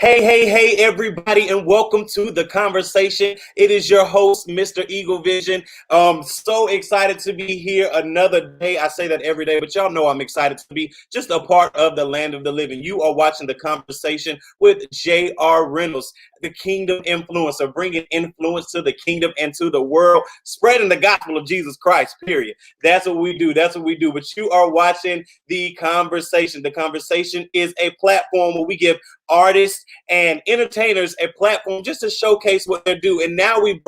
Hey, everybody, and welcome to the conversation. It is your host, Mr. Eagle Vision. So excited to be here another day. I say that every day, but y'all know I'm excited to be just a part of the land of the living. You are watching the conversation with J.R. Reynolds, the kingdom influencer, bringing influence to the kingdom and to the world, spreading the gospel of Jesus Christ, period. That's what we do. That's what we do. But you are watching the conversation. The conversation is a platform where we give artists and entertainers a platform just to showcase what they do. And now we're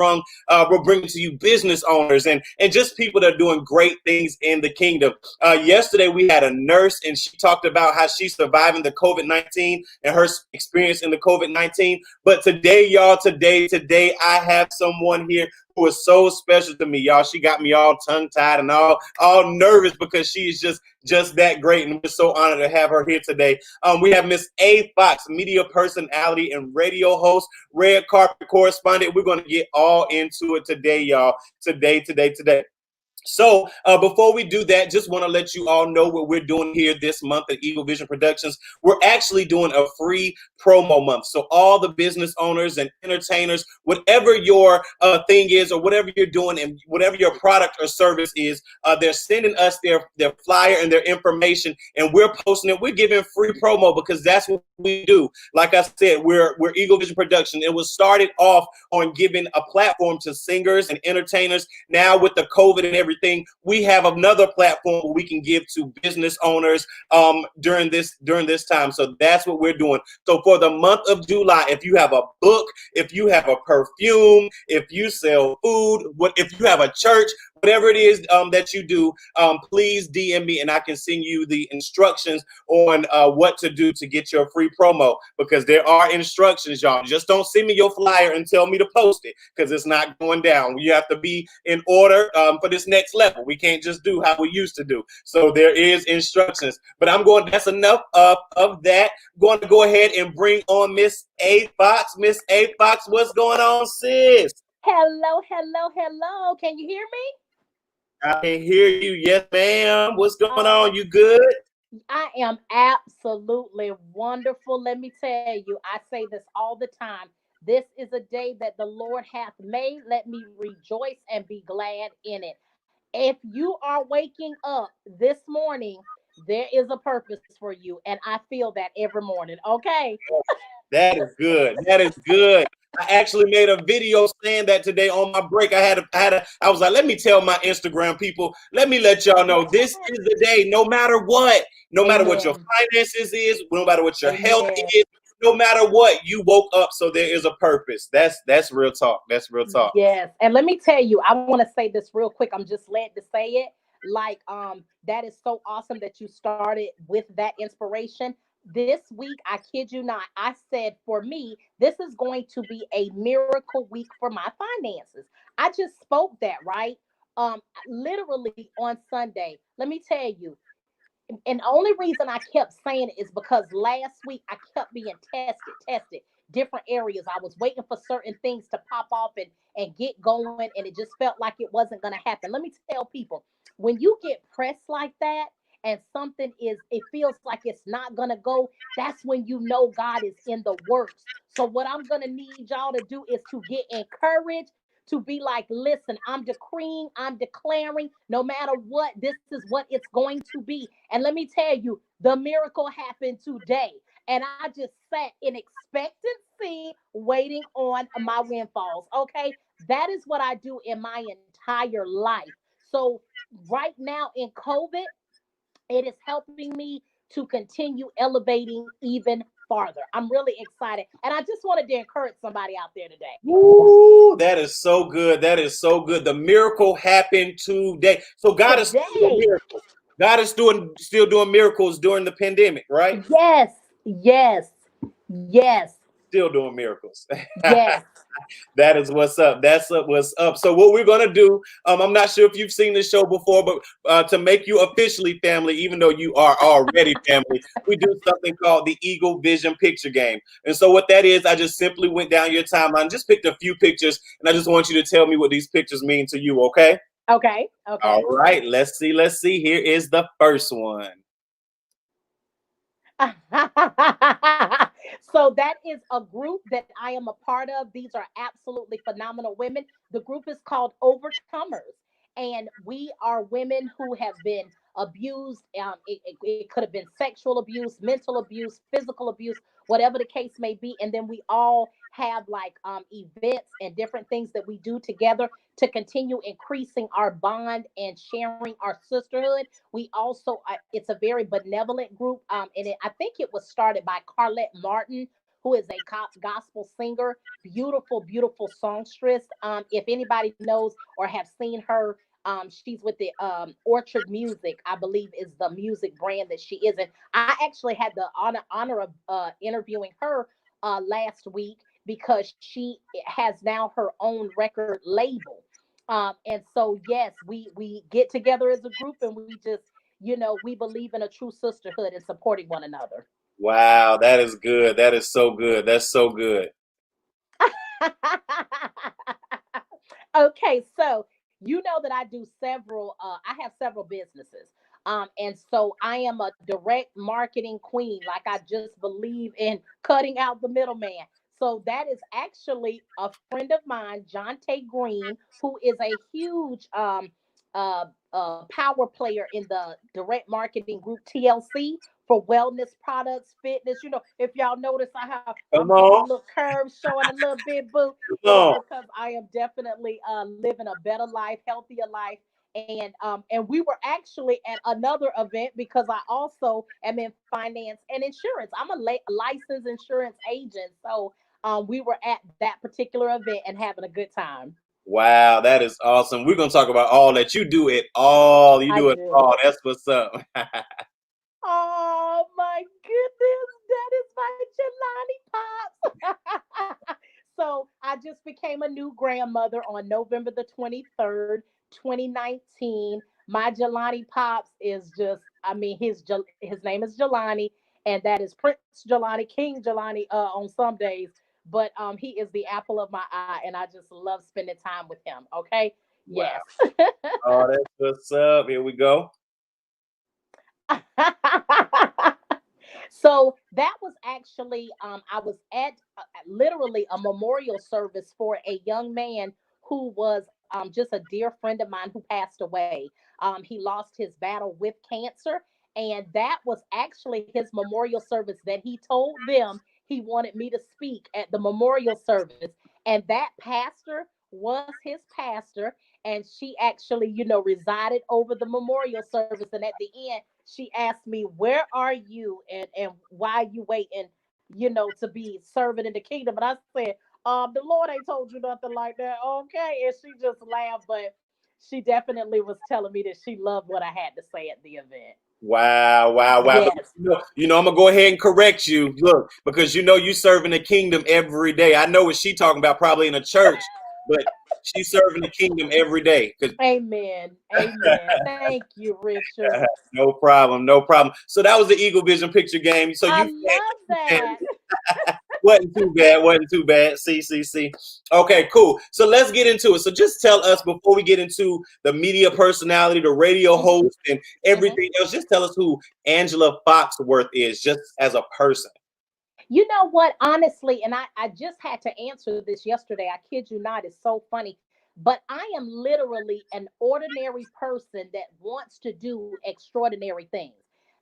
bringing to you business owners and just people that are doing great things in the kingdom. Yesterday we had a nurse and she talked about how she's surviving the COVID-19 and her experience in the COVID-19. But today, y'all, today I have someone here who is so special to me, y'all. She got me all tongue-tied and all nervous because she is just that great, and we're so honored to have her here today. We have Miss A. Fox, media personality and radio host, red carpet correspondent. We're going to get all into it today, y'all. Today. So before we do that, just want to let you all know what we're doing here this month at Eagle Vision Productions. We're actually doing a free promo month. So all the business owners and entertainers, whatever your thing is or whatever you're doing and whatever your product or service is, they're sending us their flyer and their information, and we're posting it. We're giving free promo because that's what we do. Like I said, we're Eagle Vision Production. It was started off on giving a platform to singers and entertainers. Now with the COVID and everything, we have another platform where we can give to business owners during this time. So that's what we're doing. So for the month of July, if you have a book, if you have a perfume, if you sell food, if you have a church, whatever it is that you do, please DM me and I can send you the instructions on what to do to get your free promo, because there are instructions, y'all. Just don't send me your flyer and tell me to post it, because it's not going down. You have to be in order for this next level. We can't just do how we used to do. So there is instructions. But that's enough of that. I'm going to go ahead and bring on Miss A. Fox. Miss A. Fox, what's going on, sis? Hello. Can you hear me? I can hear you. Yes, ma'am. What's going on? You good? I am absolutely wonderful. Let me tell you, I say this all the time. This is a day that the Lord hath made. Let me rejoice and be glad in it. If you are waking up this morning, there is a purpose for you. And I feel that every morning. Okay. That is good. That is good. I actually made a video saying that today on my break. I was like, let me tell my Instagram people, let me let y'all know this is the day, no matter what, no matter what your Amen. finances is, no matter what your health Amen. is, no matter what, you woke up, so there is a purpose. That's real talk. That's real talk. Yes. And let me tell you, I want to say this real quick. I'm just led to say it. That is so awesome that you started with that inspiration. This week, I kid you not, I said for me, this is going to be a miracle week for my finances. I just spoke that, right? Literally on Sunday. Let me tell you, and the only reason I kept saying it is because last week I kept being tested, different areas. I was waiting for certain things to pop off and get going, and it just felt like it wasn't going to happen. Let me tell people, when you get pressed like that, and it feels like it's not going to go, that's when you know God is in the works. So what I'm going to need y'all to do is to get encouraged, to be like, listen, I'm decreeing, I'm declaring, no matter what, this is what it's going to be. And let me tell you, the miracle happened today. And I just sat in expectancy, waiting on my windfalls. Okay. That is what I do in my entire life. So, right now in COVID, it is helping me to continue elevating even farther. I'm really excited. And I just wanted to encourage somebody out there today. Woo, that is so good. That is so good. The miracle happened today. So God is still doing Today. miracles. God is still doing miracles during the pandemic, right? Yes, yes, yes, Still doing miracles. yes. That is what's up. What's up. So what we're gonna do, I'm not sure if you've seen this show before, but to make you officially family, even though you are already family, we do something called the Eagle Vision Picture Game. And so what that is, I just simply went down your timeline, just picked a few pictures, and I just want you to tell me what these pictures mean to you. Okay? Okay, All okay. right. Let's see. Here is the first one. So that is a group that I am a part of. These are absolutely phenomenal women. The group is called Overcomers, and we are women who have been abused. It could have been sexual abuse, mental abuse, physical abuse, whatever the case may be. And then we all have like events and different things that we do together to continue increasing our bond and sharing our sisterhood. We also, it's a very benevolent group. I think it was started by Carlette Martin, who is a gospel singer, beautiful, beautiful songstress. If anybody knows or have seen her, she's with the Orchard Music, I believe is the music brand that she is in. I actually had the honor of interviewing her last week because she has now her own record label. And so yes, we get together as a group and we just, we believe in a true sisterhood and supporting one another. Wow, that is good. That is so good. That's so good. Okay, so you know that I do several. I have several businesses, and so I am a direct marketing queen. Like I just believe in cutting out the middleman. So that is actually a friend of mine, John Tay Green, who is a huge power player in the direct marketing group TLC for wellness products, fitness. If y'all notice, I'm Come getting a on, little curves showing a little bit, boo. come It's on. because I am definitely living a better life, healthier life. And we were actually at another event because I also am in finance and insurance. I'm a licensed insurance agent. So we were at that particular event and having a good time. Wow, that is awesome. We're gonna talk about all that. You do it all. You I do it do. all. That's what's up. Oh my goodness, that is my Jelani Pops. So I just became a new grandmother on November the 23rd, 2019. My Jelani Pops is just, I mean, his name is Jelani, and that is Prince Jelani, King Jelani on some days. But he is the apple of my eye, and I just love spending time with him. Okay. Wow. Yes. Oh, that's what's up. Here we go. So that was actually, I was at literally a memorial service for a young man who was just a dear friend of mine who passed away. He lost his battle with cancer, and that was actually his memorial service that he told them he wanted me to speak at the memorial service. And that pastor was his pastor, and she actually, resided over the memorial service. And at the end, she asked me, "Where are you, and why you waiting, to be serving in the kingdom?" And I said, "The Lord ain't told you nothing like that, okay?" And she just laughed, but she definitely was telling me that she loved what I had to say at the event. Wow, wow, wow. But Yes. I'm gonna go ahead and correct you. Look, because you serving the kingdom every day. I know what she talking about, probably in a church, but she's serving the kingdom every day. 'Cause Amen. Amen. Thank you, Richard. no problem, no problem. So that was the Eagle Vision picture game. So I you love that. wasn't too bad, wasn't too bad. See. Okay, cool. So let's get into it. So just tell us before we get into the media personality, the radio Mhm, host, and mhm. everything else. Just tell us who Angela Foxworth is, just as a person. You know what? Honestly, and I just had to answer this yesterday. I kid you not, it's so funny. But I am literally an ordinary person that wants to do extraordinary things.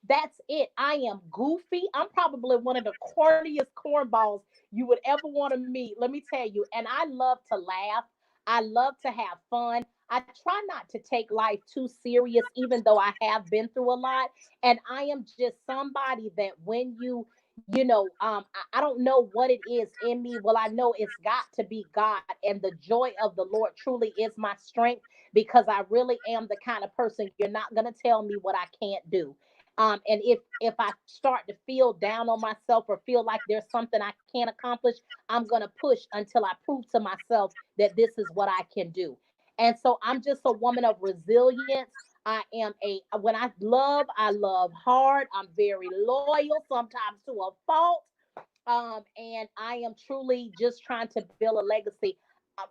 That's it. I am goofy. I'm probably one of the corniest cornballs you would ever want to meet. Let me tell you. And I love to laugh. I love to have fun. I try not to take life too serious, even though I have been through a lot. And I am just somebody that when I don't know what it is in me. Well, I know it's got to be God, and the joy of the Lord truly is my strength, because I really am the kind of person you're not going to tell me what I can't do. And if I start to feel down on myself or feel like there's something I can't accomplish, I'm going to push until I prove to myself that this is what I can do. And so I'm just a woman of resilience. When I love hard. I'm very loyal, sometimes to a fault. And I am truly just trying to build a legacy.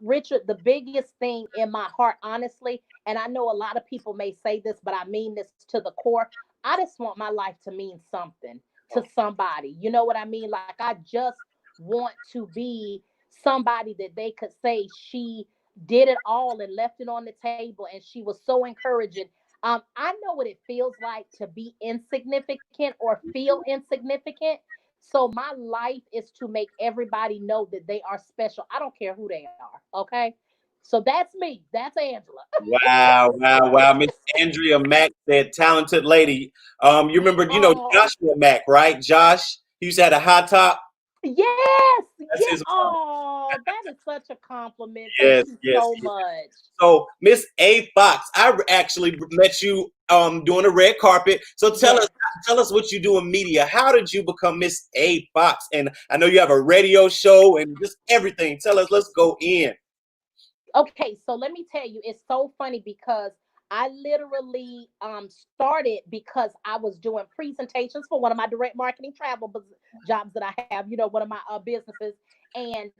Richard, the biggest thing in my heart, honestly, and I know a lot of people may say this, but I mean this to the core. I just want my life to mean something to somebody. You know what I mean? Like I just want to be somebody that they could say she did it all and left it on the table and she was so encouraging. I know what it feels like to be insignificant or feel insignificant. So my life is to make everybody know that they are special. I don't care who they are. Okay. So that's me. That's Angela. Wow, wow, wow. Miss Andrea Mack said, talented lady. You remember, Oh, Joshua Mack, right? Josh, he used to have a hot top. yes. That's Yeah. his mom. Oh, that is such a compliment. Thank Yes, you yes, so yes. much. So, Miss A. Fox, actually met you doing a red carpet. So Yes. tell us what you do in media. How did you become Miss A. Fox? And I know you have a radio show and just everything. Tell us, let's go in. Okay, so let me tell you, it's so funny because I literally started because I was doing presentations for one of my direct marketing travel jobs that I have, one of my businesses, and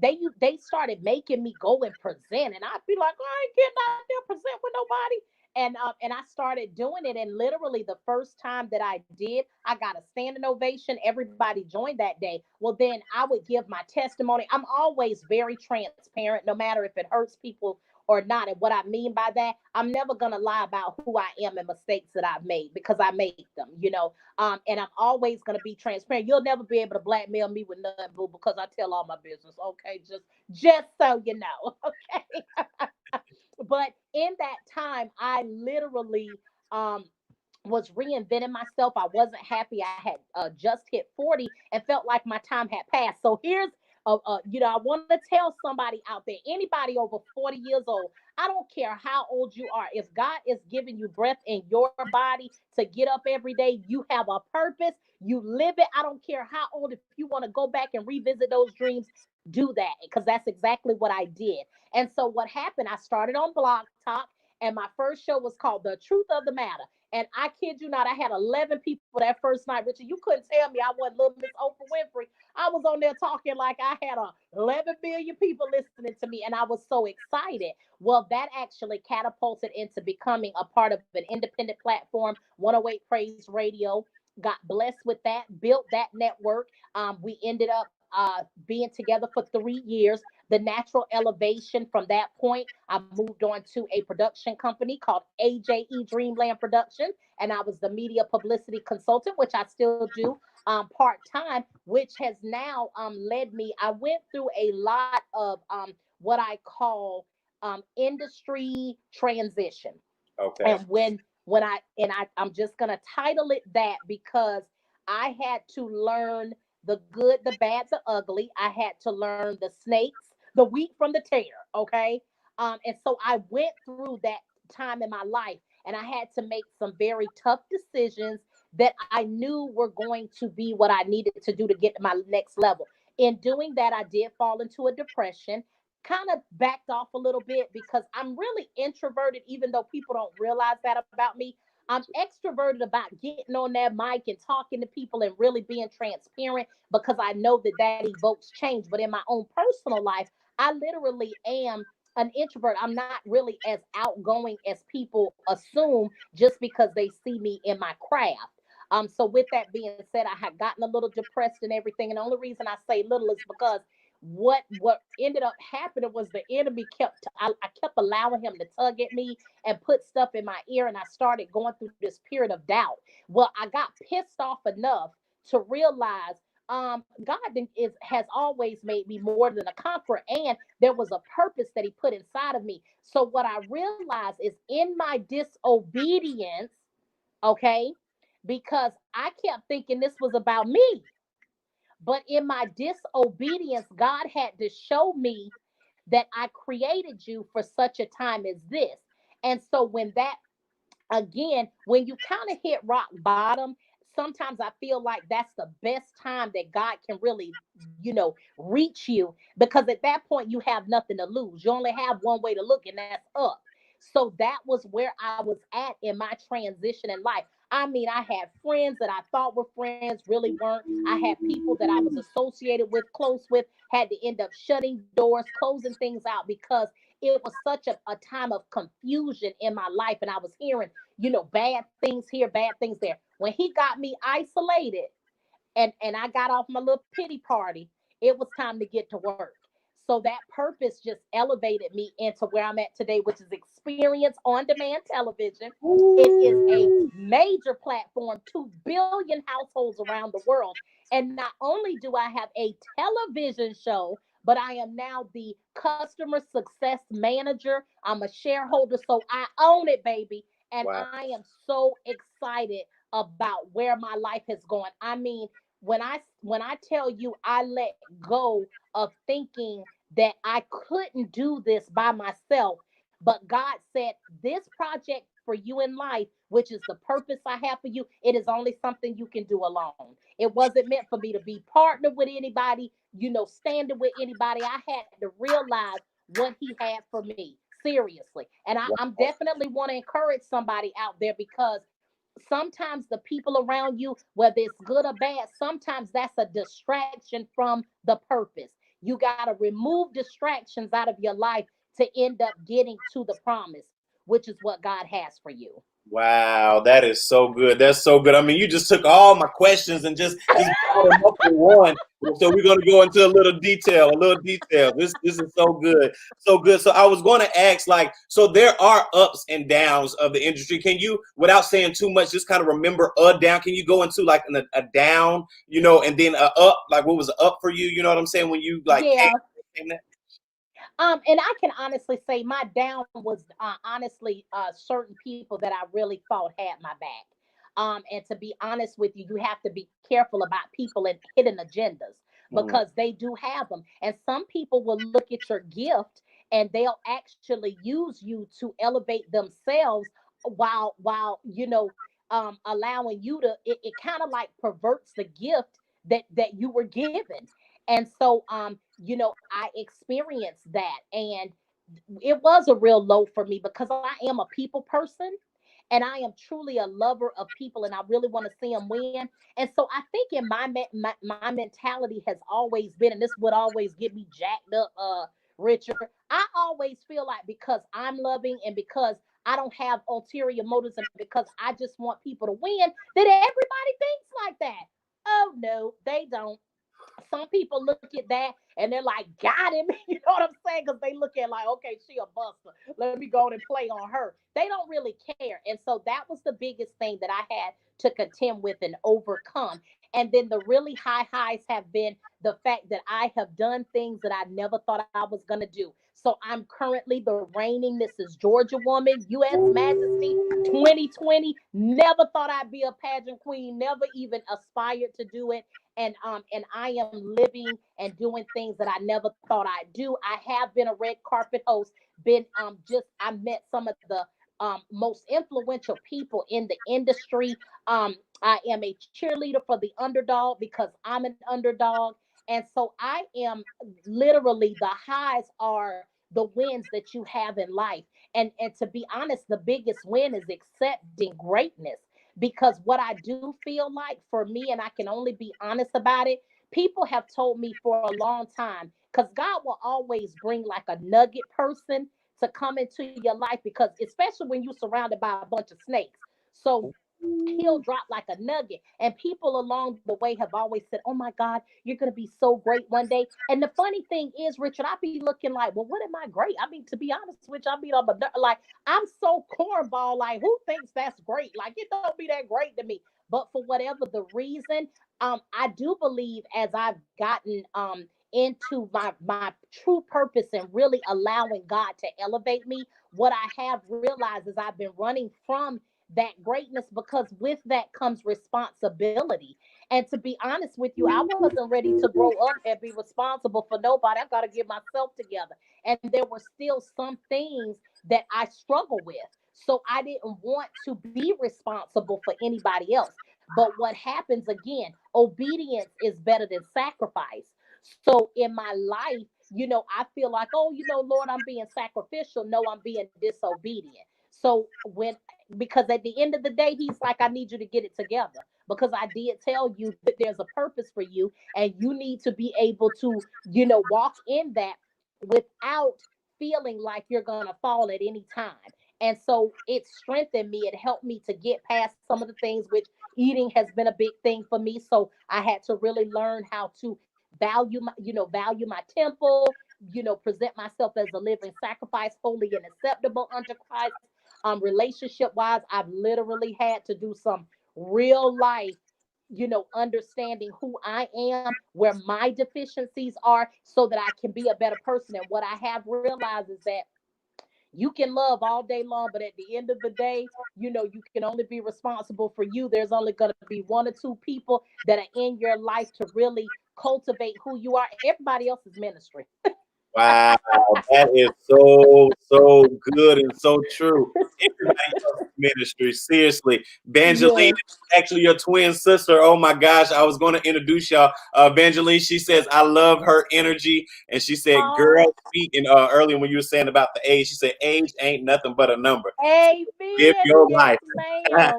they started making me go and present, and I'd be like, oh, I ain't getting out there present with nobody. And I started doing it, and literally the first time that I did, I got a standing ovation. Everybody joined that day. Well, then I would give my testimony. I'm always very transparent, no matter if it hurts people or not. And what I mean by that, I'm never gonna lie about who I am and mistakes that I've made because I make them. And I'm always gonna be transparent. You'll never be able to blackmail me with nothing, boo, because I tell all my business. Okay, just so you know. Okay. But in that time, I literally was reinventing myself. I wasn't happy. I had just hit 40 and felt like my time had passed. So here's, I want to tell somebody out there, anybody over 40 years old, I don't care how old you are. If God is giving you breath in your body to get up every day, you have a purpose. You live it. I don't care how old. If you want to go back and revisit those dreams, do that because that's exactly what I did. And so what happened? I started on Blog Talk, and my first show was called The Truth of the Matter. And I kid you not, I had 11 people that first night. Richard, you couldn't tell me I wasn't little Miss Oprah Winfrey. I was on there talking like I had 11 million people listening to me, and I was so excited. Well, that actually catapulted into becoming a part of an independent platform, 108 Praise Radio. Got blessed with that, built that network. We ended up being together for 3 years. The natural elevation from that point, I moved on to a production company called AJE Dreamland Production, and I was the media publicity consultant, which I still do part time, which has now led me. I went through a lot of what I call industry transition. Okay. And I'm just gonna title it that because I had to learn the good, the bad, the ugly. I had to learn the snakes, the wheat from the tare. Okay. And so I went through that time in my life, and I had to make some very tough decisions that I knew were going to be what I needed to do to get to my next level. In doing that, I did fall into a depression, kind of backed off a little bit because I'm really introverted, even though people don't realize that about me. I'm extroverted about getting on that mic and talking to people and really being transparent because I know that that evokes change. But in my own personal life, I literally am an introvert. I'm not really as outgoing as people assume just because they see me in my craft. So with that being said, I had gotten a little depressed and everything. And the only reason I say little is because what ended up happening was the enemy I kept allowing him to tug at me and put stuff in my ear, and I started going through this period of doubt. Well, I got pissed off enough to realize God has always made me more than a conqueror, and there was a purpose that He put inside of me. So what I realized is in my disobedience, okay, because I kept thinking this was about me. But in my disobedience, God had to show me that I created you for such a time as this. And so when that when you kind of hit rock bottom, sometimes I feel like that's the best time that God can really, reach you because at that point you have nothing to lose. You only have one way to look, and that's up. So that was where I was at in my transition in life. I mean, I had friends that I thought were friends, really weren't. I had people that I was associated with, close with, had to end up shutting doors, closing things out because it was such a time of confusion in my life. And I was hearing bad things here, bad things there. When he got me isolated, and I got off my little pity party. It was time to get to work. So that purpose just elevated me into where I'm at today, which is Experience on Demand Television. It is a Ooh. major platform, 2 billion households around the world. And not only do I have a television show, but I am now the customer success manager. I'm a shareholder, so I own it, baby. And Wow. I am so excited about where my life has gone. I mean, when I tell you I let go of thinking that I couldn't do this by myself, but God said this project for you in life, which is the purpose I have for you, it is only something you can do alone. It wasn't meant for me to be partnered with anybody, standing with anybody. I had to realize what he had for me, seriously. And I'm Wow. definitely want to encourage somebody out there, because sometimes the people around you, whether it's good or bad, sometimes that's a distraction from the purpose. You got to remove distractions out of your life to end up getting to the promise, which is what God has for you. Wow, that is so good. That's so good. I mean, you just took all my questions and just brought them up in one. So we're gonna go into a little detail, a little detail. This is so good, so good. So I was going to ask, like, so there are ups and downs of the industry. Can you, without saying too much, just kind of remember a down? Can you go into like a down, and then a up? Like, what was a up for you? You know what I'm saying? When you like Yeah. came that. And I can honestly say my down was honestly certain people that I really thought had my back. And to be honest with you, you have to be careful about people and hidden agendas, Mm, because they do have them. And some people will look at your gift and they'll actually use you to elevate themselves, while allowing you to. It kind of like perverts the gift that you were given. And so I experienced that, and it was a real low for me, because I am a people person, and I am truly a lover of people, and I really want to see them win. And so I think in my mentality has always been, and this would always get me jacked up, Richard. I always feel like, because I'm loving, and because I don't have ulterior motives, and because I just want people to win, that everybody thinks like that. Oh no, they don't. Some people look at that and they're like, got him. You know what I'm saying? Because they look at like, okay, she a buster. Let me go and play on her. They don't really care. And so that was the biggest thing that I had to contend with and overcome. And then the really high highs have been the fact that I have done things that I never thought I was going to do. So I'm currently the reigning Mrs. Georgia woman, U.S. Majesty ooh. 2020. Never thought I'd be a pageant queen, never even aspired to do it. And I am living and doing things that I never thought I'd do. I have been a red carpet host, been just I met some of the most influential people in the industry. I am a cheerleader for the underdog, because I'm an underdog. And so I am literally, the highs are the wins that you have in life. And to be honest, the biggest win is accepting greatness, because what I do feel like for me, and I can only be honest about it, people have told me for a long time, because God will always bring like a nugget person to come into your life, because especially when you're surrounded by a bunch of snakes. So he'll drop like a nugget, and people along the way have always said, oh my God, you're going to be so great one day. And the funny thing is, Richard, I be looking like, well, what am I great? I mean, to be honest with you, I mean, like, I'm so cornball, like, who thinks that's great? Like, it don't be that great to me. But for whatever the reason, I do believe, as I've gotten into my true purpose and really allowing God to elevate me, what I have realized is I've been running from that greatness, because with that comes responsibility. And to be honest with you, I wasn't ready to grow up and be responsible for nobody. I got to get myself together. And there were still some things that I struggle with. So I didn't want to be responsible for anybody else. But what happens again, obedience is better than sacrifice. So in my life, I feel like, oh, Lord, I'm being sacrificial. No, I'm being disobedient. So because at the end of the day, he's like, I need you to get it together, because I did tell you that there's a purpose for you, and you need to be able to, walk in that without feeling like you're going to fall at any time. And so it strengthened me. It helped me to get past some of the things, which eating has been a big thing for me. So I had to really learn how to value my temple, present myself as a living sacrifice, holy and acceptable unto Christ. Relationship wise, I've literally had to do some real life, understanding who I am, where my deficiencies are, so that I can be a better person. And what I have realized is that you can love all day long, but at the end of the day, you can only be responsible for you. There's only going to be one or two people that are in your life to really cultivate who you are. Everybody else is ministry. Wow, that is so good and so true. Everybody else's ministry, seriously. Evangeline, Yes. actually your twin sister. Oh my gosh, I was going to introduce y'all. Evangeline, she says, I love her energy. And she said, girl, Oh, speaking earlier when you were saying about the age, she said, age ain't nothing but a number. Live amen. your Yes, life. ma'am.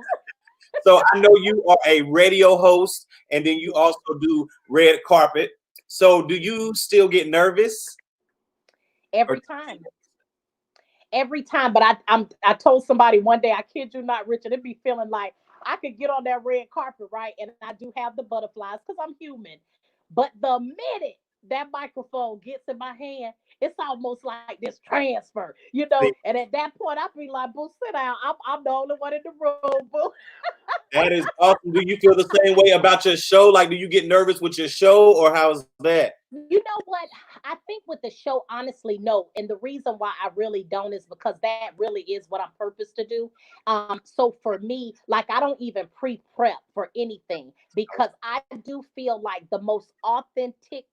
So I know you are a radio host and then you also do red carpet. So do you still get nervous? Or Every time. Every time. But I told somebody one day, I kid you not, Richard, it'd be feeling like I could get on that red carpet, right? And I do have the butterflies because I'm human. But the minute that microphone gets in my hand, it's almost like this transfer, And at that point, I be like, "Boo, sit down. I'm the only one in the room, boo." that is awesome. Do you feel the same way about your show? Like, do you get nervous with your show, or how's that? You know what? I think with the show, honestly, no. And the reason why I really don't is because that really is what I'm purposed to do. So for me, like I don't even pre-prep for anything because I do feel like the most authentic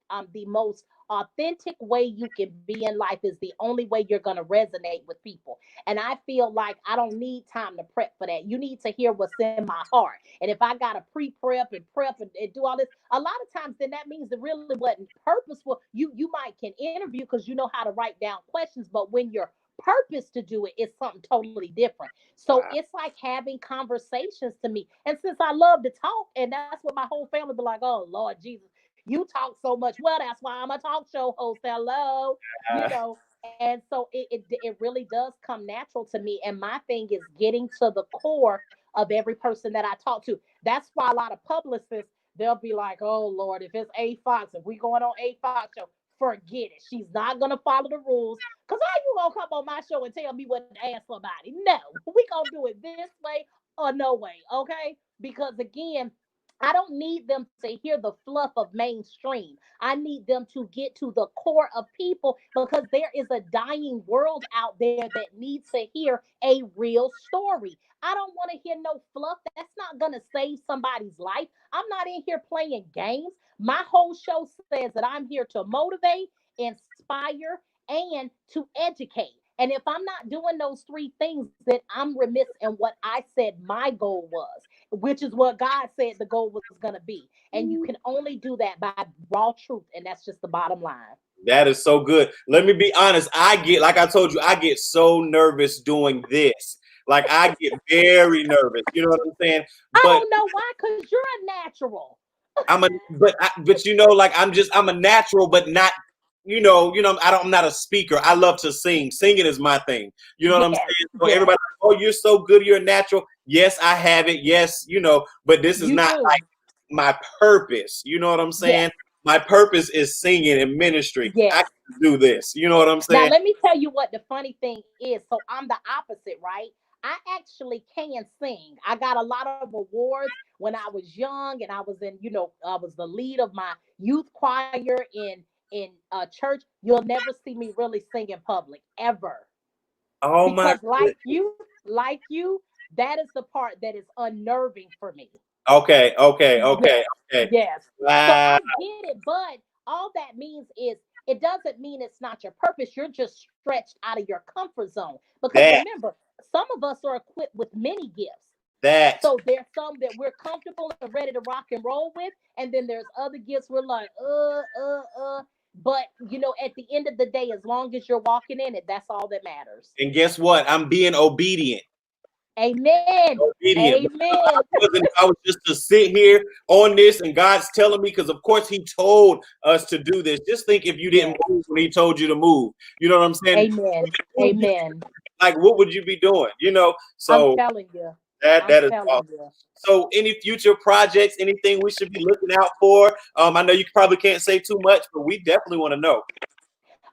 way you can be in life is the only way you're gonna resonate with people. And I feel like I don't need time to prep for that. You need to hear what's in my heart. And if I gotta pre-prep and prep and do all this, a lot of times then that means it really wasn't purposeful. You might can interview because you know how to write down questions, but when your purpose to do it is something totally different. So Wow. it's like having conversations to me. And since I love to talk, and that's what my whole family be like, oh Lord Jesus, you talk so much. Well, that's why I'm a talk show host. Hello, you Uh, know. And so it really does come natural to me. And my thing is getting to the core of every person that I talk to. That's why a lot of publicists, they'll be like, oh Lord, if it's A Fox, if we going on A Fox show, forget it. She's not gonna follow the rules. Cause how you gonna come on my show and tell me what to ask somebody? No, we gonna do it this way or no way, okay? Because again, I don't need them to hear the fluff of mainstream. I need them to get to the core of people because there is a dying world out there that needs to hear a real story. I don't want to hear no fluff. That's not going to save somebody's life. I'm not in here playing games. My whole show says that I'm here to motivate, inspire, and to educate. And if I'm not doing those three things, then I'm remiss in what I said my goal was, which is what God said the goal was going to be. And you can only do that by raw truth. And that's just the bottom line. that is so good. Let me be honest. Like I told you, I get so nervous doing this. Like I get very nervous. You know what I'm saying? I But don't know why, because you're a natural. but like I'm a natural, but not. I'm not a speaker. I love to sing. Singing is my thing. You know what I'm Yes, saying? So yes, everybody, oh, you're so good. You're a natural. Yes, I have it. Yes, but this is you not do. my purpose. You know what I'm saying? Yes, My purpose is singing and ministry. I yes. can do this. You know what I'm Now, saying? let me tell you what the funny thing is. So, I'm the opposite, right? I actually can sing. I got a lot of awards when I was young, and I was I was the lead of my youth choir in church. You'll never see me really sing in public ever, Oh my because goodness. like you, that is the part that is unnerving for me. Okay, okay, okay, Yes, okay. yes. So Wow. I get it, but all that means is it doesn't mean it's not your purpose. You're just stretched out of your comfort zone. Because That, remember, some of us are equipped with many gifts. that. So there's some that we're comfortable and ready to rock and roll with, and then there's other gifts we're like, But at the end of the day, as long as you're walking in it, that's all that matters. And guess what? I'm being obedient. Amen. Obedient. Amen. I was just to sit here on this, and God's telling me because, of course, He told us to do this. Just think if you didn't Yes. move when He told you to move. You know what I'm saying? Amen. Amen. Like, what would you be doing? I'm So telling you. I'm that is telling awesome. you. So, any future projects, anything we should be looking out for? I know you probably can't say too much, but we definitely want to know.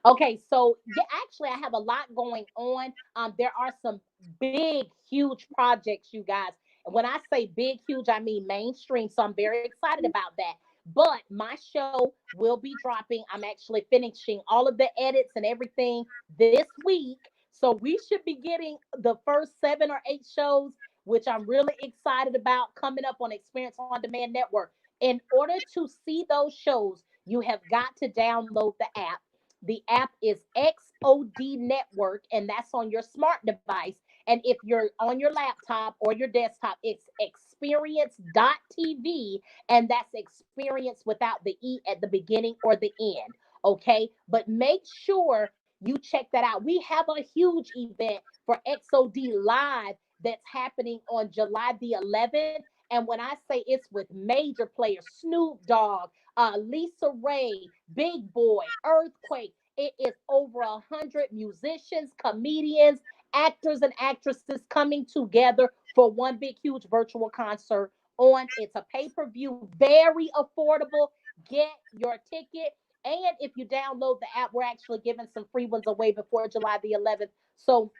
Okay, so yeah, actually, I have a lot going on. There are some big, huge projects, you guys. And when I say big, huge, I mean mainstream. So I'm very excited about that. But my show will be dropping. I'm actually finishing all of the edits and everything this week. So we should be getting the first 7 or 8 shows, which I'm really excited about, coming up on Experience on Demand Network. In order to see those shows, you have got to download the app. The app is XOD Network, and that's on your smart device. And if you're on your laptop or your desktop, it's experience.tv, and that's experience without the E at the beginning or the end. Okay. But make sure you check that out. We have a huge event for XOD Live that's happening on July the 11th. And when I say it's with major players, Snoop Dogg, Lisa Ray, Big Boy, Earthquake. It is over 100 musicians, comedians, actors, and actresses coming together for one big, huge virtual concert. It's a pay-per-view, very affordable. Get your ticket. And if you download the app, we're actually giving some free ones away before July the 11th. So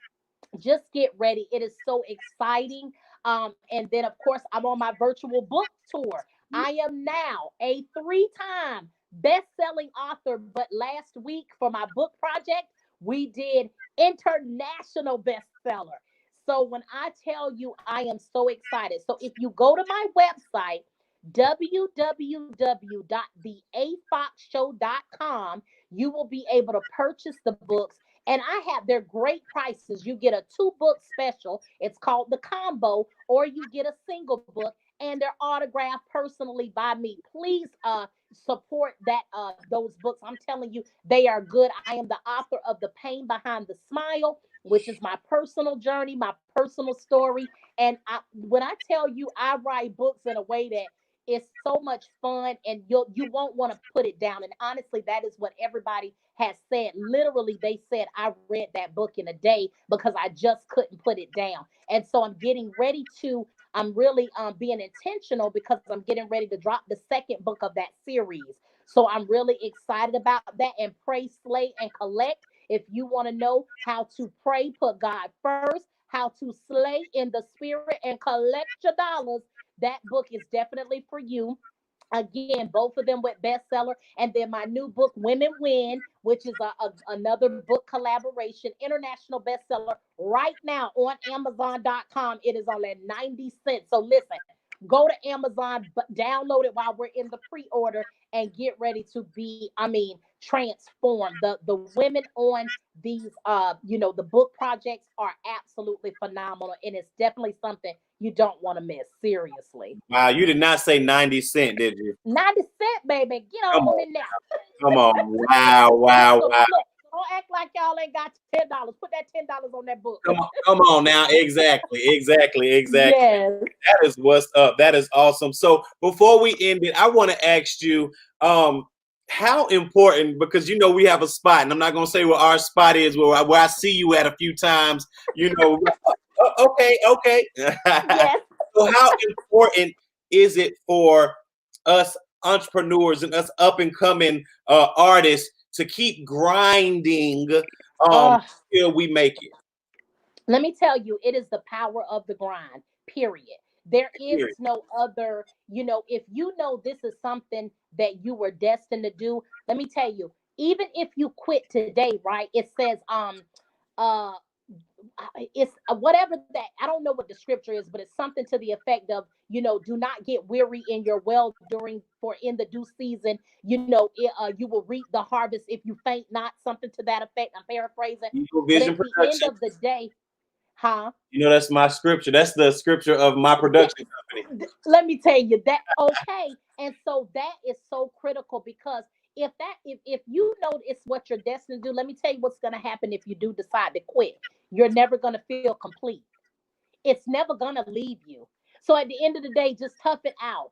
just get ready. It is so exciting. And then, of course, I'm on my virtual book tour. I am now a 3-time best-selling author. But last week for my book project, we did international bestseller. So when I tell you, I am so excited. So if you go to my website, www.theafoxshow.com, you will be able to purchase the books, and I have their great prices. You get a 2 book special. It's called the combo, or you get a single book, and they're autographed personally by me. Please support those books. I'm telling you, they are good. I am the author of The Pain Behind the Smile, which is my personal journey, my personal story. And when I tell you I write books in a way that is so much fun, and you won't want to put it down. And honestly, that is what everybody has said. Literally, they said I read that book in a day because I just couldn't put it down. And so I'm getting ready to. I'm really being intentional because I'm getting ready to drop the second book of that series. So I'm really excited about that. And pray, slay, and collect. If you want to know how to pray, put God first. How to slay in the spirit and collect your dollars, that book is definitely for you. Again, both of them with bestseller. And then my new book, Women Win, which is another book collaboration, international bestseller right now on Amazon.com. It is only 90 cents. So listen, go to Amazon, but download it while we're in the pre-order and get ready to be, transformed. The women on these the book projects are absolutely phenomenal, and it's definitely something you don't want to miss. Seriously. Wow, you did not say 90 cent, did you? 90 cent, baby. Get Come on on, in there. come on. Wow, Look, wow, so wow. look, don't act like y'all ain't got $10. Put that $10 on that book. Come on now. Exactly, exactly, exactly. Yes. That is what's up. That is awesome. So before we end it, I want to ask you, um, how important, because we have a spot, and I'm not gonna say where our spot is, where I see you at a few times. Okay, okay. Yes. So how important is it for us entrepreneurs and us up and coming artists to keep grinding Uh, till we make it? Let me tell you, it is the power of the grind, period. There is Period. no other, if you know this is something that you were destined to do, let me tell you, even if you quit today, right? It says, uh, it's whatever that, I don't know what the scripture is, but it's something to the effect of, do not get weary in your well during, for in the due season, you will reap the harvest if you faint not, something to that effect. I'm paraphrasing. Eagle But Vision at the end Production. of the day, huh? That's my scripture. That's the scripture of my production company. Let me tell you that, okay. And so that is so critical, because if you know it's what you're destined to do, let me tell you what's going to happen if you do decide to quit. You're never going to feel complete. It's never going to leave you. So at the end of the day, just tough it out.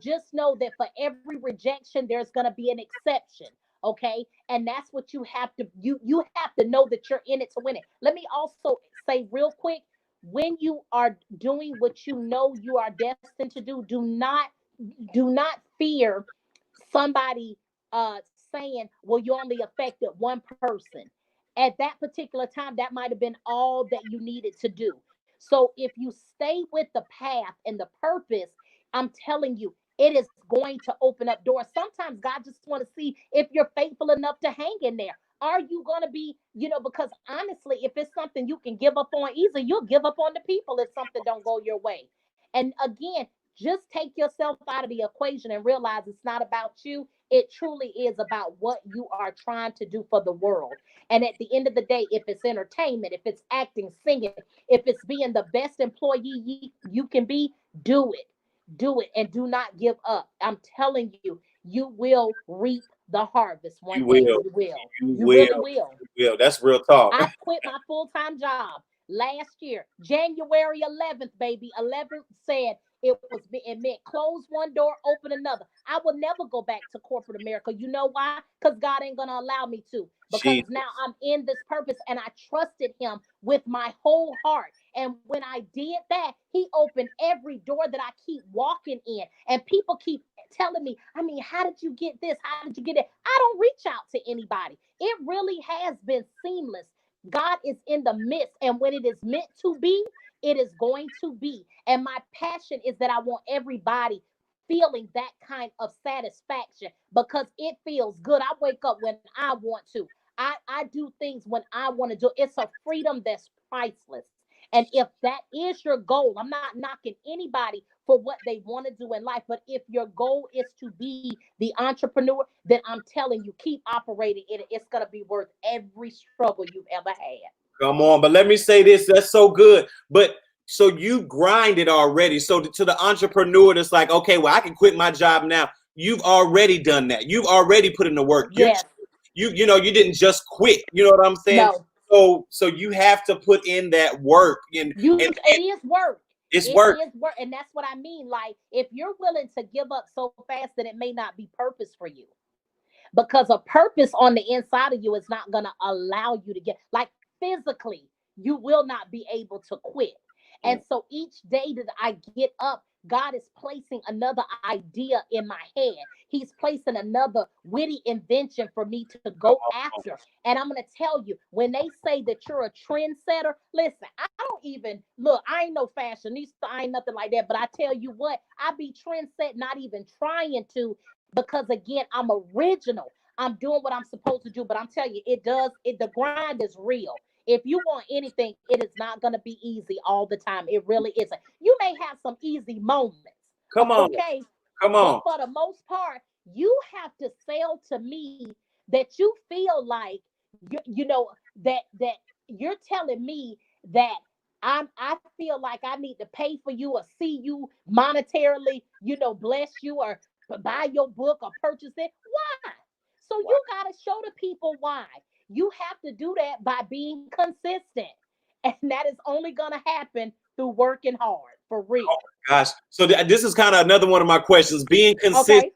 Just know that for every rejection, there's going to be an exception. Okay, and that's what you have to, you have to know that you're in it to win it. Let me also say real quick, when you are doing what you know you are destined to do, do not fear somebody saying, well, you only affected one person. At that particular time, that might have been all that you needed to do. So if you stay with the path and the purpose, I'm telling you, it is going to open up doors. Sometimes God just want to see if you're faithful enough to hang in there. Are you going to be, because honestly, if it's something you can give up on easy, you'll give up on the people if something don't go your way. And again, just take yourself out of the equation and realize it's not about you. It truly is about what you are trying to do for the world. And at the end of the day, if it's entertainment, if it's acting, singing, if it's being the best employee you can be, do it. Do it and do not give up. I'm telling you, you will reap the harvest one You day. will. You will. You You really will. will. You will. That's real talk. I quit my full-time job last year, January 11th, baby. 11th said it meant close one door, open another. I will never go back to corporate America. You know why? Because God ain't gonna allow me to. Because Jesus. now I'm in this purpose and I trusted him with my whole heart. And when I did that, he opened every door that I keep walking in. And people keep telling me, I mean, how did you get this? How did you get it? I don't reach out to anybody. It really has been seamless. God is in the midst, and when it is meant to be, it is going to be. And my passion is that I want everybody feeling that kind of satisfaction because it feels good. I wake up when I want to. I do things when I want to do. It's a freedom that's priceless. And if that is your goal, I'm not knocking anybody for what they want to do in life. But if your goal is to be the entrepreneur, then I'm telling you, keep operating in it. It's going to be worth every struggle you've ever had. Come on, but let me say this. That's so good. But so you grinded already. So to the entrepreneur that's like, okay, well, I can quit my job now. You've already done that. You've already put in the work. Yes. You didn't just quit. You know what I'm saying? No. So you have to put in that work and It is work. it's It work. is work. And that's what I mean. Like, if you're willing to give up so fast, then it may not be purpose for you. Because a purpose on the inside of you is not going to allow you to get, like, physically you will not be able to quit. And so each day that I get up, God is placing another idea in my head. He's placing another witty invention for me to go after. And I'm going to tell you, when they say that you're a trendsetter, listen, I don't even look, I ain't no fashionista, I ain't nothing like that. But I tell you what, I be trendset, not even trying to, because again, I'm original. I'm doing what I'm supposed to do, but I'm telling you, the grind is real. If you want anything, it is not going to be easy all the time. It really isn't. You may have some easy moments, Come on. okay? Come But on. for the most part, you have to sell to me that you feel like that you're telling me that I feel like I need to pay for you or see you monetarily, bless you or buy your book or purchase it. Why? So Wow. you got to show the people why. You have to do that by being consistent. And that is only going to happen through working hard for Oh real. my gosh. So this is kind of another one of my questions. Being consistent. Okay.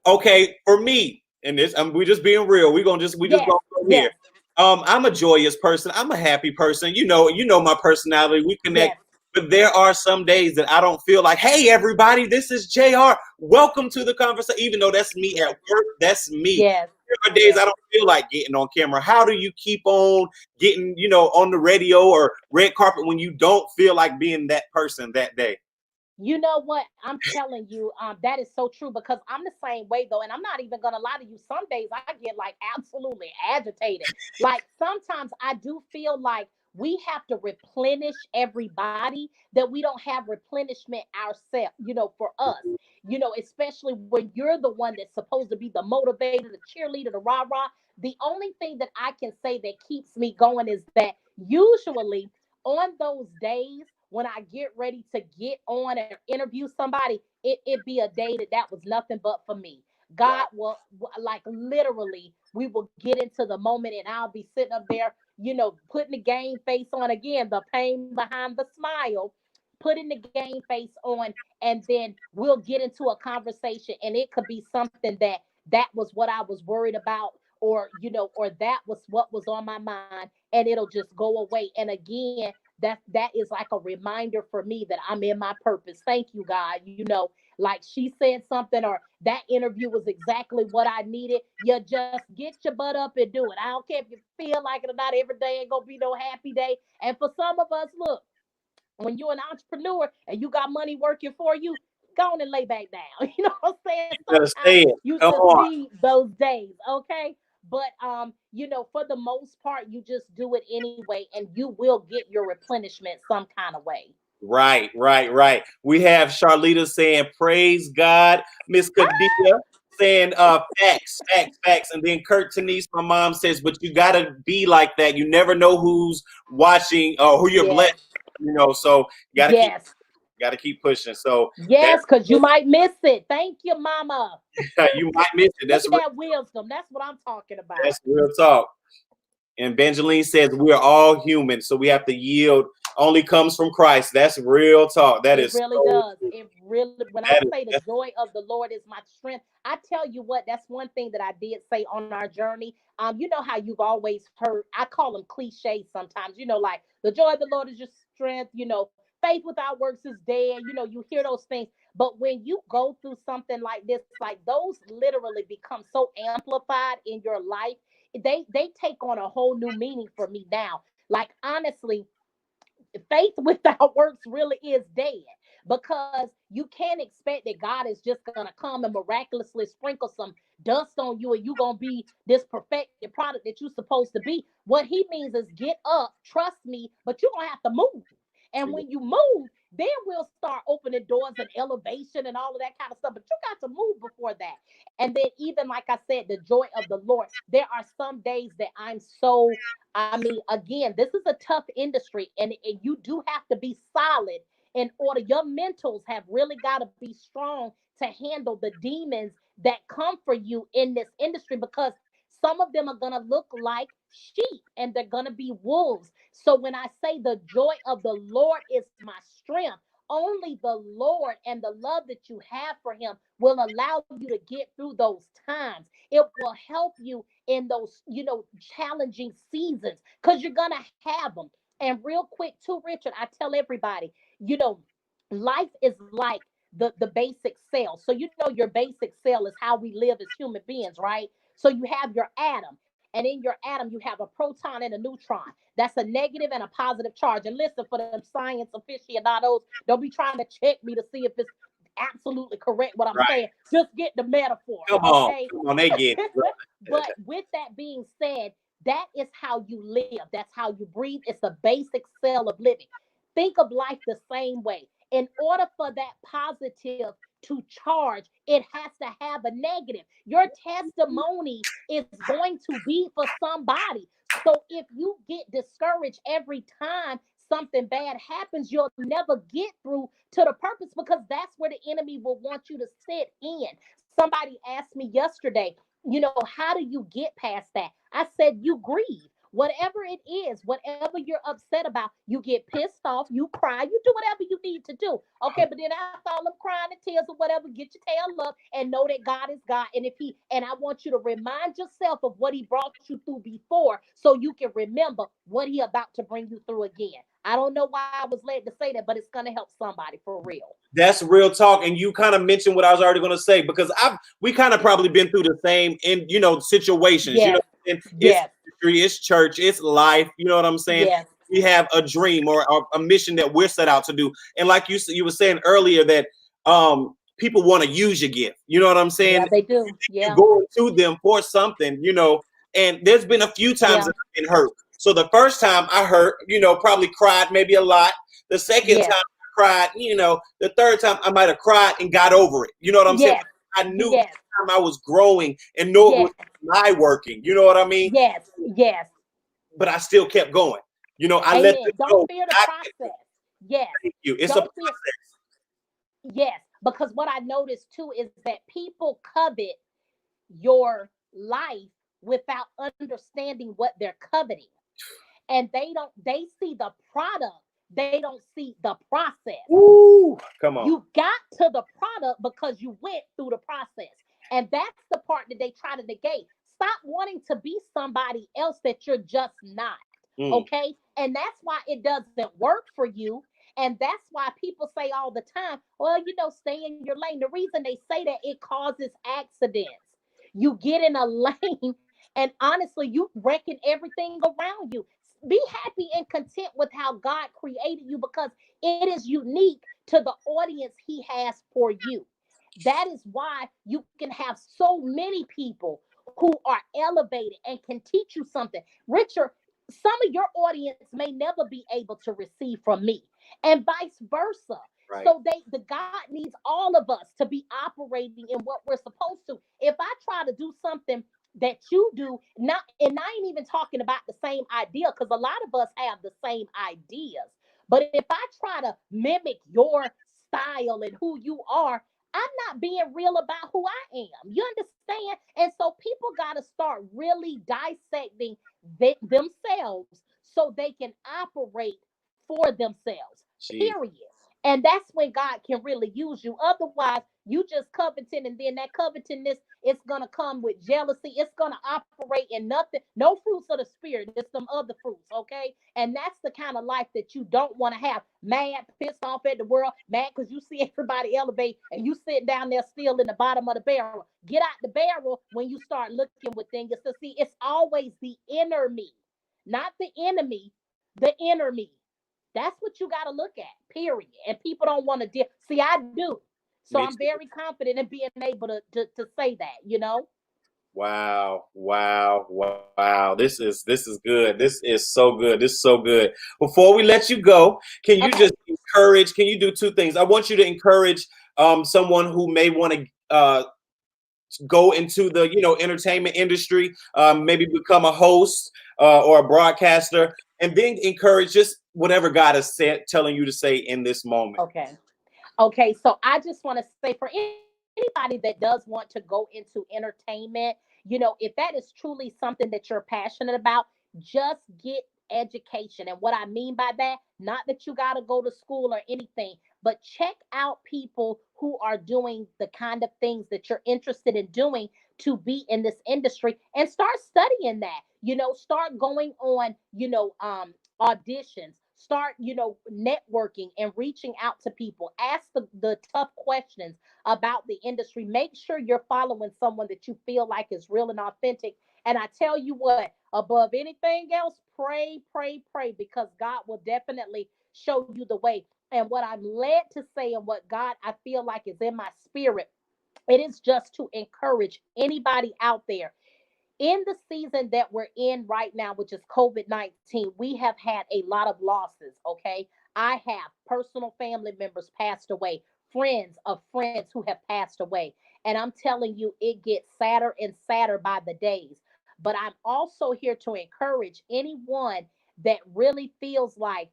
Okay, for me, and this, we just being real. We just Yes. gonna go here. Yes. I'm a joyous person. I'm a happy person. You know my personality. We connect. Yes. But there are some days that I don't feel like, hey, everybody, this is JR. Welcome to the conversation. Even though that's me at Yes. work, that's me. Yes. There are days I Yes. don't feel like getting on camera. How do you keep on getting, on the radio or red carpet when you don't feel like being that person that day? You know what? I'm telling you, that is so true because I'm the same way though, and I'm not even gonna lie to you. Some days I get like absolutely agitated. Like sometimes I do feel like we have to replenish everybody that we don't have replenishment ourselves. For us, especially when you're the one that's supposed to be the motivator, the cheerleader, the rah rah. The only thing that I can say that keeps me going is that usually on those days when I get ready to get on and interview somebody, it be a day that was nothing but for me. God will, like, literally, we will get into the moment and I'll be sitting up there, putting the game face on again, the pain behind the smile, putting the game face on, and then we'll get into a conversation and it could be something that was what I was worried about or or that was what was on my mind, and it'll just go away. And again, that is like a reminder for me that I'm in my purpose. Thank you, God. Like she said something, or that interview was exactly what I needed. You just get your butt up and do it. I don't care if you feel like it or not. Every day ain't gonna be no happy day. And for some of us, look, when you're an entrepreneur and you got money working for you, go on and lay back down. You know what I'm saying? You better Sometimes say it. you Come just on. need those days, okay? But for the most part, you just do it anyway, and you will get your replenishment some kind of way. Right, right, right. We have Charlita saying, praise God. Miss Kadia saying, facts, facts, facts. And then Kurt Denise, my mom says, but you gotta be like that. You never know who's watching or who you're blessed. Yes, So you yes, gotta keep pushing. So that's yes, because you might miss it. Thank you, Mama. you might miss it. Look at that wisdom. That's what I'm talking about. That's real talk. And Benjamin says we are all human, so we have to yield. Only comes from Christ. That's real talk. That It is really so. does. It really, when I That say the is joy of the Lord is my strength, I tell you what, that's one thing that I did say on our journey. You know how you've always heard, I call them cliches sometimes, like the joy of the Lord is your strength, faith without works is dead. You hear those things. But when you go through something like this, like those literally become so amplified in your life, they take on a whole new meaning for me now. Like honestly, faith without works really is dead, because you can't expect that God is just going to come and miraculously sprinkle some dust on you and you're going to be this perfected product that you're supposed to be. What he means is get up, trust me, but you're going to have to move. And when you move, then we'll start opening doors and elevation and all of that kind of stuff. But you got to move before that. And then, even like I said, the joy of the Lord. There are some days that I'm so, I mean, again, this is a tough industry, and you do have to be solid in order. Your mentals have really got to be strong to handle the demons that come for you in this industry, because some of them are going to look like sheep and they're going to be wolves. So when I say the joy of the Lord is my strength, only the Lord and the love that you have for him will allow you to get through those times. It will help you in those, challenging seasons, because you're going to have them. And real quick, too, Richard, I tell everybody, life is like the basic cell. So, your basic cell is how we live as human beings, right? So you have your atom, and in your atom, you have a proton and a neutron. That's a negative and a positive charge. And listen, for them science aficionados, don't be trying to check me to see if it's absolutely correct what I'm right. saying. Just get the metaphor, Come on, okay? come on. They get it. But with that being said, that is how you live. That's how you breathe. It's the basic cell of living. Think of life the same way. In order for that positive to charge, it has to have a negative. Your testimony is going to be for somebody. So if you get discouraged every time something bad happens, you'll never get through to the purpose, because that's where the enemy will want you to sit in. Somebody asked me yesterday, how do you get past that? I said, you grieve. Whatever it is, whatever you're upset about, you get pissed off, you cry, you do whatever you need to do. Okay, but then after all them crying and tears or whatever, get your tail up and know that God is God. And I want you to remind yourself of what he brought you through before, so you can remember what he about to bring you through again. I don't know why I was led to say that, but it's going to help somebody for real. That's real talk. And you kind of mentioned what I was already going to say, because we kind of probably been through the same situations. Yes, And it's yes, ministry, it's church, it's life. You know what I'm saying? yes, We have a dream or a mission that we're set out to do. And like you were saying earlier, that people want to use your gift. You know what I'm yeah, saying? they do. You're Yeah, going to them for something, and there's been a few times yeah, that I've been hurt. So the first time I hurt, probably cried maybe a lot. The second time yes, I cried, the third time I might have cried and got over it. You know what I'm saying? yes, I knew each yes, time I was growing and know it was yes, my working. You know what I mean? yes, yes. But I still kept going. I let Amen. them Don't go. fear the I process. Yes. thank you. It's a Don't fear. process. Yes. Because what I noticed too is that people covet your life without understanding what they're coveting. And they see the product, they don't see the process. Woo! Come on. You got to the product because you went through the process. And that's the part that they try to negate. Stop wanting to be somebody else that you're just not. Mm, Okay. And that's why it doesn't work for you. And that's why people say all the time, well, stay in your lane. The reason they say that, it causes accidents. You get in a lane and honestly, you wrecking everything around you. Be happy and content with how God created you, because it is unique to the audience He has for you. That is why you can have so many people who are elevated and can teach you something. Richard, some of your audience may never be able to receive from me, and vice versa. right. So the God needs all of us to be operating in what we're supposed to. If I try to do something that you do, not, and I ain't even talking about the same idea, because a lot of us have the same ideas. But if I try to mimic your style and who you are, I'm not being real about who I am. You understand? And so people got to start really dissecting themselves so they can operate for themselves, Jeez. period. And that's when God can really use you. Otherwise, you just coveting, and then that covetousness, it's gonna come with jealousy. It's gonna operate in nothing, no fruits of the spirit. It's some other fruits, okay? And that's the kind of life that you don't want to have. Mad, pissed off at the world, mad because you see everybody elevate and you sit down there still in the bottom of the barrel. Get out the barrel when you start looking within you. So see, it's always the inner me, not the enemy, the inner me. That's what you got to look at, period. And people don't want to deal. See, I do. So Me I'm too. very confident in being able to say that. Wow, wow, wow. This is good. This is so good. This is so good. Before we let you go, can you Okay. just encourage, can you do two things? I want you to encourage someone who may want to go into the entertainment industry, maybe become a host or a broadcaster, and then encourage just whatever God is telling you to say in this moment. Okay. Okay, so I just want to say, for anybody that does want to go into entertainment, if that is truly something that you're passionate about, just get education. And what I mean by that, not that you got to go to school or anything, but check out people who are doing the kind of things that you're interested in doing to be in this industry, and start studying that. Start going on, auditions, start networking and reaching out to people, ask the tough questions about the industry. Make sure you're following someone that you feel like is real and authentic. And I tell you what, above anything else, pray, pray, pray, because God will definitely show you the way. And what I'm led to say, and what God I feel like is in my spirit, it is just to encourage anybody out there in the season that we're in right now, which is COVID-19. We have had a lot of losses, okay? I have personal family members passed away, friends of friends who have passed away. And I'm telling you, it gets sadder and sadder by the days. But I'm also here to encourage anyone that really feels like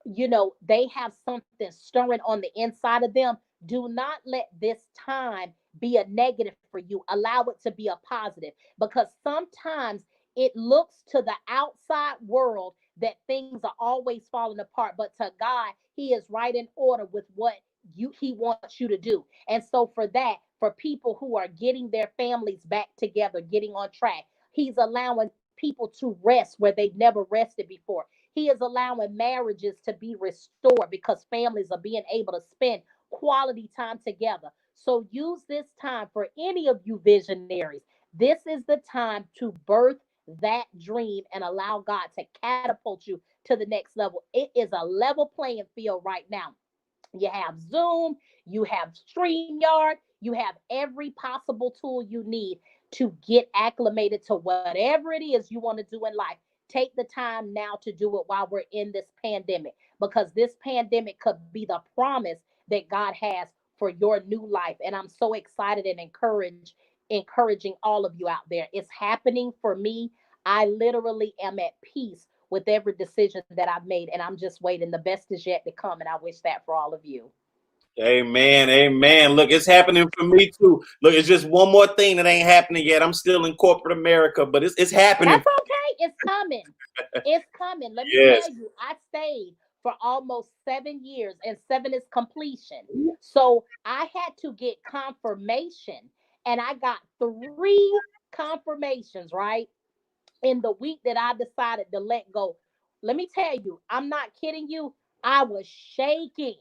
they have something stirring on the inside of them. Do not let this time be a negative for you. Allow it to be a positive, because sometimes it looks to the outside world that things are always falling apart, but to God, He is right in order with what He wants you to do. And so for that, for people who are getting their families back together, getting on track, He's allowing people to rest where they've never rested before. He is allowing marriages to be restored because families are being able to spend quality time together. So use this time, for any of you visionaries. This is the time to birth that dream and allow God to catapult you to the next level. It is a level playing field right now. You have Zoom, you have StreamYard, you have every possible tool you need to get acclimated to whatever it is you want to do in life. Take the time now to do it while we're in this pandemic, because this pandemic could be the promise that God has for your new life. And I'm so excited and encouraging all of you out there. It's happening for me. I literally am at peace with every decision that I've made, and I'm just waiting. The best is yet to come, and I wish that for all of you. Amen. Amen. Look, it's happening for me too. Look, it's just one more thing that ain't happening yet. I'm still in corporate America, but it's happening. That's okay. It's coming. It's coming. Let me Yes. tell you, I stayed for almost 7 years, and seven is completion. So I had to get confirmation, and I got three. confirmations, right? In the week that I decided to let go, let me tell you, I'm not kidding you. I was shaking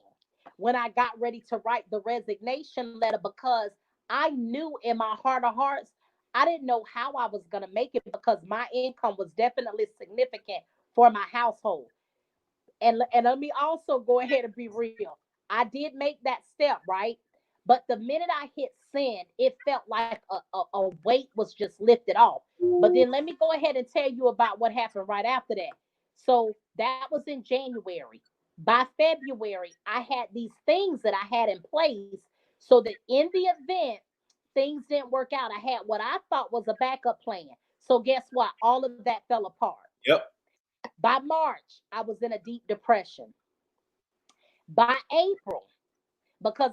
when I got ready to write the resignation letter because I knew in my heart of hearts, I didn't know how I was going to make it because my income was definitely significant for my household. And let me also go ahead and be real. I did make that step, right? But the minute I hit send, it felt like a weight was just lifted off. But then let me go ahead and tell you about what happened right after that. So that was in January. By February, I had these things that I had in place so that in the event things didn't work out, I had what I thought was a backup plan. So guess what? All of that fell apart. Yep. By March, I was in a deep depression. By April, because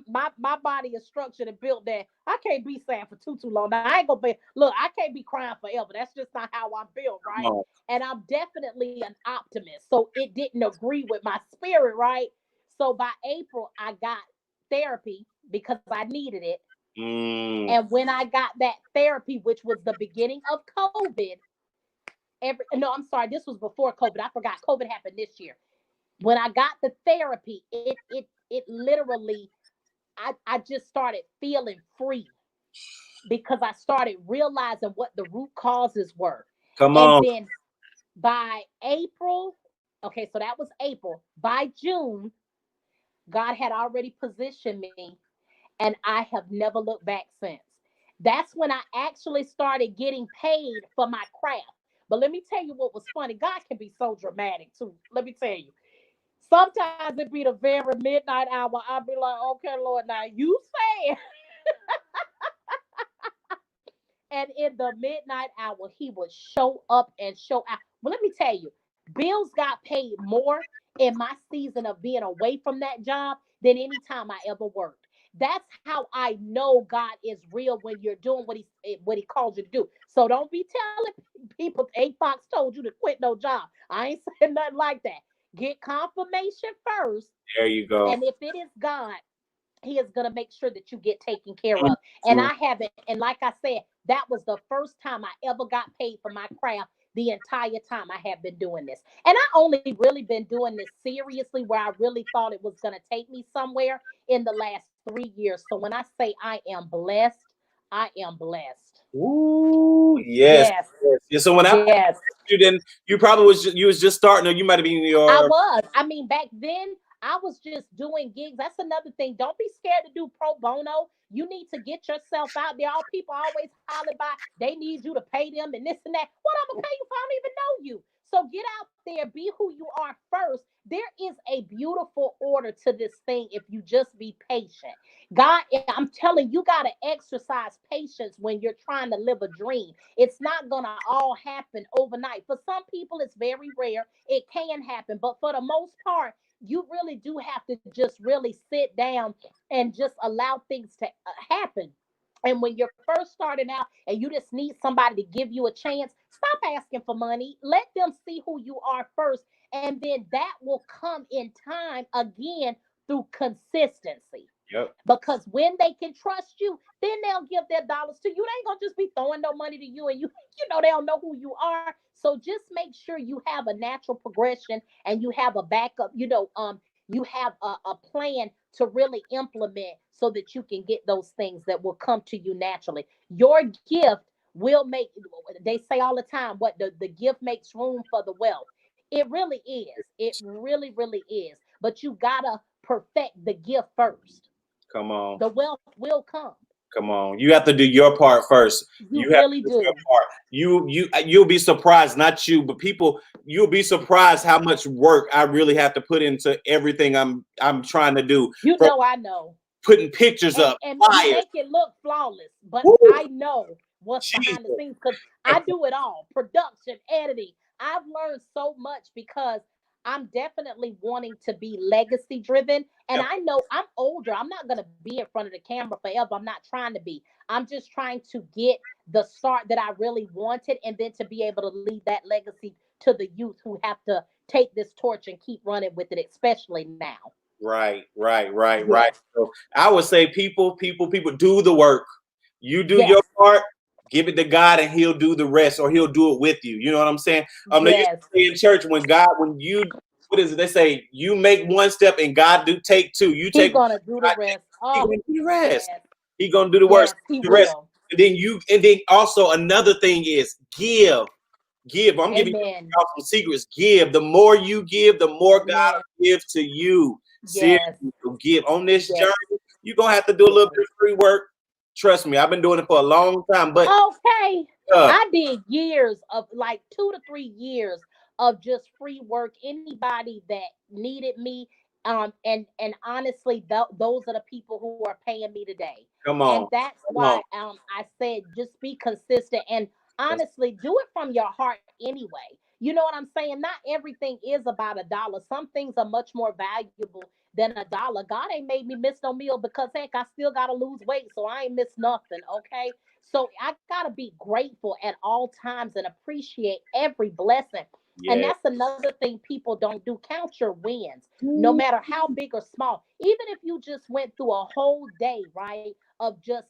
my body is structured and built that I can't be sad for too long. Now I ain't gonna be look, I can't be crying forever. That's just not how I'm built, Come right? on. And I'm definitely an optimist. So it didn't agree with my spirit, right? So by April, I got therapy because I needed it. Mm. And when I got that therapy, which was the beginning of COVID, I'm sorry, this was before COVID. I forgot COVID happened this year. When I got the therapy, it literally I just started feeling free because I started realizing what the root causes were. Come And on. then by April, okay, so that was April. By June, God had already positioned me, and I have never looked back since. That's when I actually started getting paid for my craft. But let me tell you what was funny. God can be so dramatic too. Let me tell you. Sometimes it be the very midnight hour. I'll be like, okay, Lord, now you say. And in the midnight hour, he would show up and show out. Well, let me tell you, bills got paid more in my season of being away from that job than any time I ever worked. That's how I know God is real when you're doing what he calls you to do. So don't be telling people A Fox told you to quit no job. I ain't saying nothing like that. Get confirmation first, There you go. and if it is God, he is going to make sure that you get taken care Mm. of. And I haven't. And like I said, that was the first time I ever got paid for my craft the entire time I have been doing this. And I only really been doing this seriously where I really thought it was going to take me somewhere in the last 3 years. So when I say I am blessed, I am blessed. Ooh, yes, Yes. yes. Yeah, so when I Yes. you didn't, you probably you was just starting, or you might have been I your. was. I mean, back then, I was just doing gigs. That's another thing. Don't be scared to do pro bono. You need to get yourself out there. All people always holler by, they need you to pay them and this and that. What I'm going to pay you for? I don't even know you. So get out there, be who you are first. There is a beautiful order to this thing if you just be patient. God, I'm telling you, got to exercise patience when you're trying to live a dream. It's not going to all happen overnight. For some people, it's very rare. It can happen, but for the most part, you really do have to just really sit down and just allow things to happen. And when you're first starting out and you just need somebody to give you a chance, stop asking for money. Let them see who you are first. And then that will come in time again through consistency. Yep. Because when they can trust you, then they'll give their dollars to you. They ain't gonna just be throwing no money to you, and they don't know who you are. So just make sure you have a natural progression and you have a backup. You have a plan to really implement so that you can get those things that will come to you naturally. Your gift will make. They say all the time, what the gift makes room for the wealth. It really is. It really, really is. But you gotta perfect the gift first. Come on. The wealth will come. Come on. You have to do your part first. You You have to really do your do. part. You'll be surprised, not you, but people, you'll be surprised how much work I really have to put into everything I'm trying to do. You From know I know. putting pictures And up, and you flyers. make it look flawless, but Woo, I know what's behind the Jesus. scenes because I do it all. Production, editing. I've learned so much because I'm definitely wanting to be legacy driven. And Yep. I know I'm older. I'm not going to be in front of the camera forever. I'm not trying to be. I'm just trying to get the start that I really wanted and then to be able to leave that legacy to the youth who have to take this torch and keep running with it, especially now. Right, right, right, right. Yes. So I would say people do the work. You do your Yes. part. Give it to God and he'll do the rest, or he'll do it with you. You know what I'm saying? They used Yes. to say in church, when you, what is it? They say, you make one step and God do take two. You He's take one, gonna do the God rest. He Oh, gonna do the rest. yes. He gonna do the worst, Yes, he the rest. will. And then also another thing is give. Give. I'm giving Amen. you some secrets. Give. The more you give, the more God Yes. will give to you. Yes. Seriously, so give. On this Yes. journey, you're gonna have to do a little Yes. bit of free work. Trust me, I've been doing it for a long time. But Okay. uh, I did years of like 2 to 3 years of just free work. Anybody that needed me, and honestly, those are the people who are paying me today. come And on, that's come on. why I said just be consistent and honestly do it from your heart anyway. You know what I'm saying? Not everything is about a dollar. Some things are much more valuable than a dollar. God ain't made me miss no meal because heck, I still gotta lose weight, so I ain't miss nothing. Okay. So I gotta be grateful at all times and appreciate every blessing. And Yeah. that's another thing people don't do. Count your wins, no matter how big or small. Even if you just went through a whole day, right, of just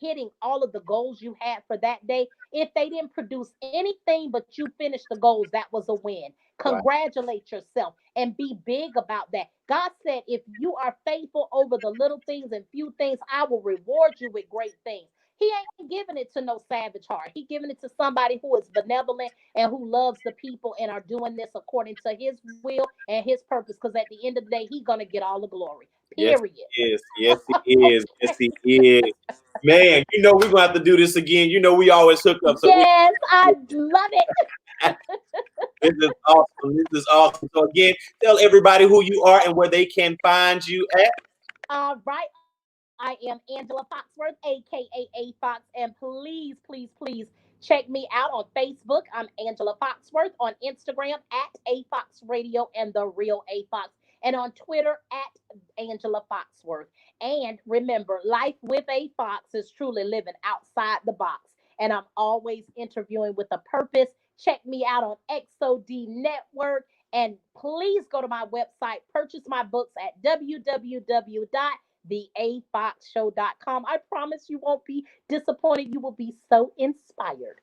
hitting all of the goals you had for that day. If they didn't produce anything but you finished the goals, that was a win. Right. Congratulate yourself and be big about that. God said, if you are faithful over the little things and few things, I will reward you with great things. He ain't giving it to no savage heart. He giving it to somebody who is benevolent and who loves the people and are doing this according to his will and his purpose. Because at the end of the day, he's gonna get all the glory. Yes, Period. he is. Yes, he is. Yes, he is. Man, we're gonna have to do this again. We always hook up. So Yes, I love it. this is awesome. This is awesome. So again, tell everybody who you are and where they can find you at. All right. I am Angela Foxworth, aka A Fox, and please check me out on Facebook. I'm Angela Foxworth, on Instagram at A Fox Radio and the Real A Fox, and on Twitter at Angela Foxworth. And remember, life with A Fox is truly living outside the box, and I'm always interviewing with a purpose. Check me out on XOD Network. And please go to my website, purchase my books at www.theafoxshow.com. I promise you won't be disappointed. You will be so inspired.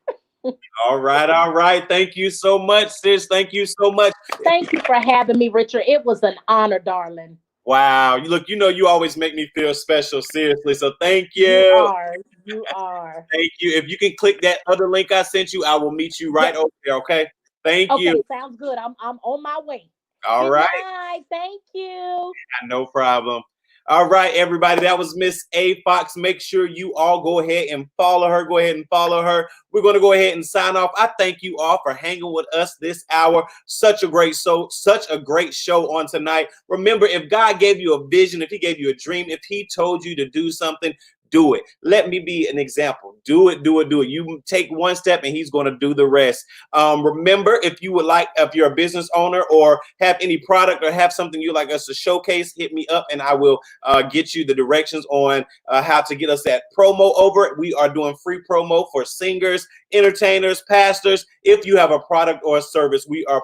All right, all right. Thank you so much, sis. Thank you so much. Thank you for having me, Richard. It was an honor, darling. Wow. You look, you always make me feel special, seriously. So thank You you. are. You are. Thank you. If you can click that other link I sent you, I will meet you right Yes. over there. Okay. Thank Okay, you. sounds good. I'm on my way. All Good right. night. Thank you. No problem. All right, everybody. That was Miss A Fox. Make sure you all go ahead and follow her. Go ahead and follow her. We're going to go ahead and sign off. I thank you all for hanging with us this hour. Such a great show on tonight. Remember, if God gave you a vision, if he gave you a dream, if he told you to do something, do it. Let me be an example. Do it, do it, do it. You take one step and he's going to do the rest. Remember, if you're a business owner or have any product or have something you like us to showcase, hit me up and I will get you the directions on how to get us that promo over. We are doing free promo for singers, entertainers, pastors. If you have a product or a service, we are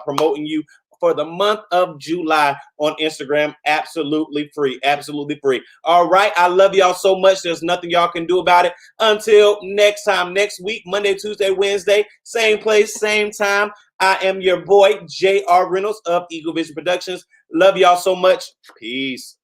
promoting you for the month of July on Instagram. Absolutely free. Absolutely free. All right. I love y'all so much. There's nothing y'all can do about it. Until next time, next week, Monday, Tuesday, Wednesday, same place, same time. I am your boy, J.R. Reynolds of Eagle Vision Productions. Love y'all so much. Peace.